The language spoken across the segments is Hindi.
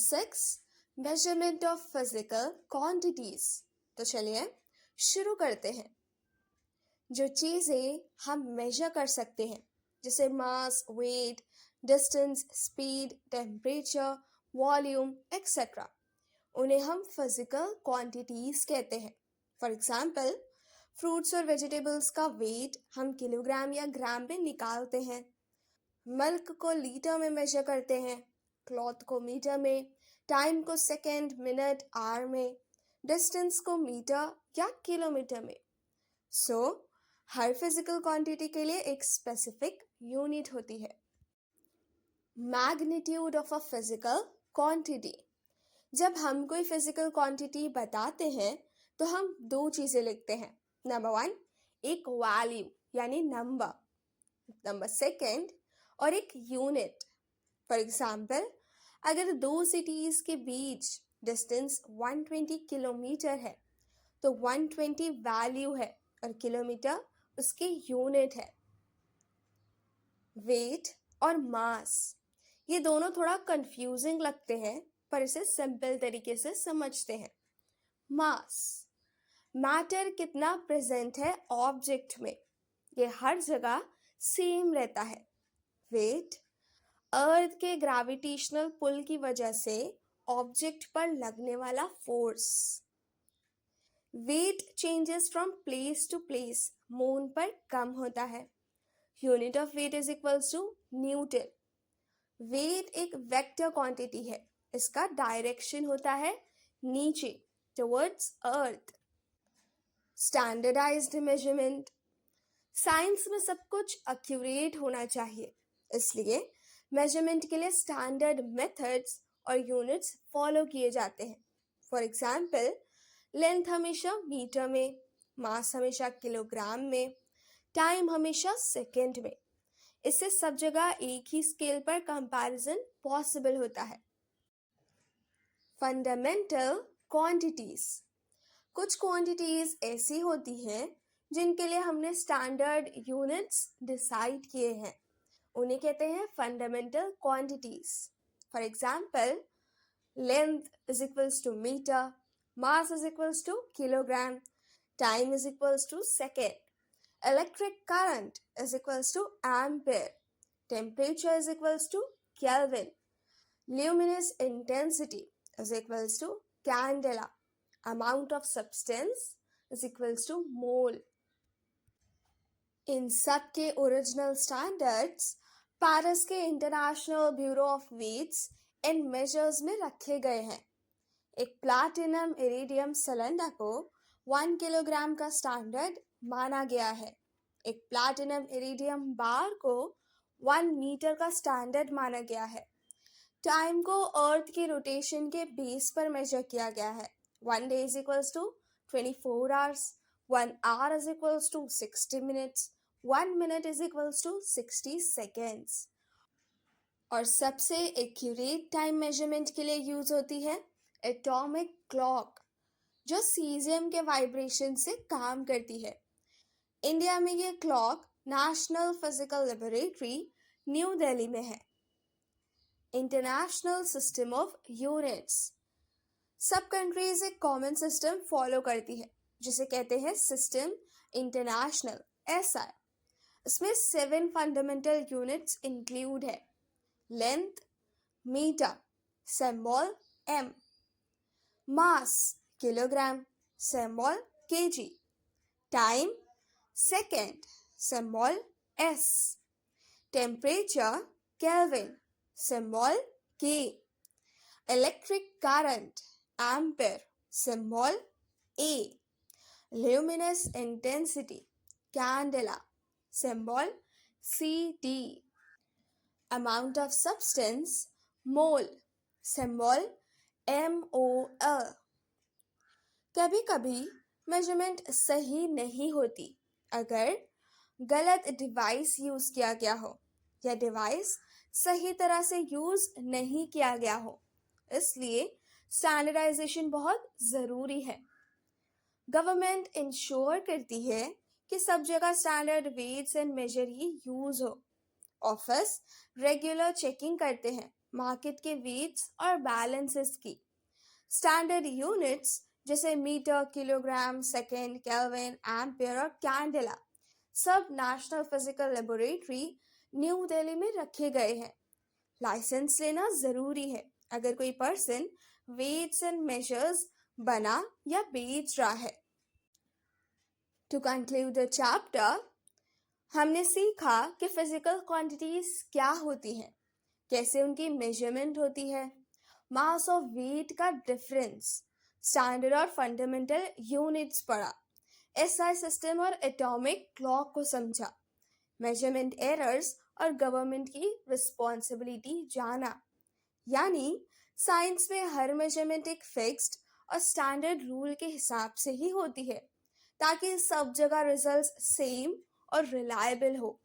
6 मेजरमेंट ऑफ फिजिकल क्वांटिटीज। तो चलिए शुरू करते हैं। जो चीज़ें हम मेजर कर सकते हैं जैसे mass, weight, distance, speed, temperature, volume etcetera, उन्हें हम फिजिकल क्वांटिटीज कहते हैं। फॉर एग्जाम्पल, फ्रूट्स और वेजिटेबल्स का वेट हम किलोग्राम या ग्राम में निकालते हैं। मिल्क को लीटर में मेजर करते हैं, क्लॉथ को मीटर में, टाइम को सेकेंड, मिनट, आवर में, डिस्टेंस को मीटर या किलोमीटर में। सो हर फिजिकल क्वांटिटी के लिए एक स्पेसिफिक यूनिट होती है। Magnitude of a physical quantity. जब हम कोई फिजिकल क्वांटिटी बताते हैं तो हम दो चीज़ें लिखते हैं। नंबर 1 एक वैल्यू यानी नंबर, नंबर 2 और एक यूनिट। फॉर एग्जाम्पल, अगर दो सिटीज़ के बीच डिस्टेंस 120 किलोमीटर है तो 120 वैल्यू है और किलोमीटर उसकी यूनिट है। वेट और मास, ये दोनों थोड़ा कंफ्यूजिंग लगते हैं पर इसे सिंपल तरीके से समझते हैं। मास, मैटर कितना प्रेजेंट है ऑब्जेक्ट में, ये हर जगह सेम रहता है। वेट, अर्थ के ग्रेविटेशनल पुल की वजह से ऑब्जेक्ट पर लगने वाला force. Weight changes from place to place, moon पर कम होता है। Unit of weight is equals to newton. Weight एक वेक्टर क्वांटिटी है, इसका डायरेक्शन होता है नीचे, towards earth. Standardized measurement, science में सब कुछ एक्यूरेट होना चाहिए, इसलिए मेजरमेंट के लिए स्टैंडर्ड मेथड्स और यूनिट्स फॉलो किए जाते हैं। फॉर एग्जाम्पल, लेंथ हमेशा मीटर में, मास हमेशा किलोग्राम में, टाइम हमेशा सेकेंड में। इससे सब जगह एक ही स्केल पर कंपैरिजन पॉसिबल होता है। फंडामेंटल क्वांटिटीज, कुछ क्वांटिटीज ऐसी होती हैं जिनके लिए हमने स्टैंडर्ड यूनिट्स डिसाइड किए हैं, उन्हें कहते हैं fundamental quantities. For example, length is equals to metre, mass is equals to kilogram, time is equals to second, electric current is equals to ampere, temperature is equals to Kelvin, luminous intensity is equals to candela, amount of substance is equals to mole. इन सब के ओरिजिनल स्टैंडर्ड्स पेरिस के international bureau of weights and measures में रखे गए हैं। एक प्लैटिनम इरिडियम सिलेंडर को 1 किलोग्राम का स्टैंडर्ड माना गया है। एक प्लैटिनम इरिडियम बार को 1 मीटर का स्टैंडर्ड माना गया है। टाइम को अर्थ की रोटेशन के बेस पर मेजर किया गया है। 1 day is equals to 24 hours, 1 hour is equals to 60 minutes, 1 minute is equals to 60 seconds। और सबसे एक्यूरेट टाइम मेजरमेंट के लिए यूज होती है एटॉमिक क्लॉक, जो सीजियम के वाइब्रेशन से काम करती है। इंडिया में ये clock national physical laboratory new Delhi में है। इंटरनेशनल सिस्टम ऑफ यूनिट्स, सब कंट्रीज एक कॉमन सिस्टम फॉलो करती है जिसे कहते हैं सिस्टम इंटरनेशनल, SI। इसमें 7 फंडामेंटल यूनिट्स इंक्लूड है। Length metre, symbol M, mass kilogram, symbol kg, time second, symbol S, temperature kelvin, symbol K, electric current ampere, symbol A, luminous intensity candela, symbol CD, amount of substance mole, symbol MOL। कभी कभी मेजरमेंट सही नहीं होती अगर गलत डिवाइस यूज किया गया हो या डिवाइस सही तरह से यूज नहीं किया गया हो, इसलिए स्टैंडर्डाइजेशन बहुत ज़रूरी है। गवर्नमेंट इंश्योर करती है कि सब जगह स्टैंडर्ड वेट्स एंड मेजर ही यूज हो। ऑफिस रेगुलर चेकिंग करते हैं मार्केट के वेट्स और बैलेंसेस की। स्टैंडर्ड यूनिट्स जैसे metre, kilogram, second, kelvin, ampere और कैंडेला सब national physical laboratory new Delhi में रखे गए हैं। लाइसेंस लेना जरूरी है अगर कोई पर्सन वेट्स एंड मेजर्स बना या बेच रहा है। टू कंक्लूड द चैप्टर, हमने सीखा कि फिजिकल क्वांटिटीज क्या होती हैं, कैसे उनकी मेजरमेंट होती है, मास और वेट का डिफरेंस, स्टैंडर्ड और फंडामेंटल यूनिट्स पढ़ा, एसआई सिस्टम और एटॉमिक क्लॉक को समझा, मेजरमेंट एरर्स और गवर्नमेंट की रिस्पॉन्सिबिलिटी जाना। यानी साइंस में हर मेजरमेंट एक फिक्स्ड और स्टैंडर्ड रूल के हिसाब से ही होती है ताकि सब जगह रिजल्ट्स सेम और रिलायबल हो।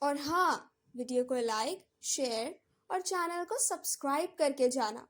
और हाँ, वीडियो को लाइक, शेयर और चैनल को सब्सक्राइब करके जाना।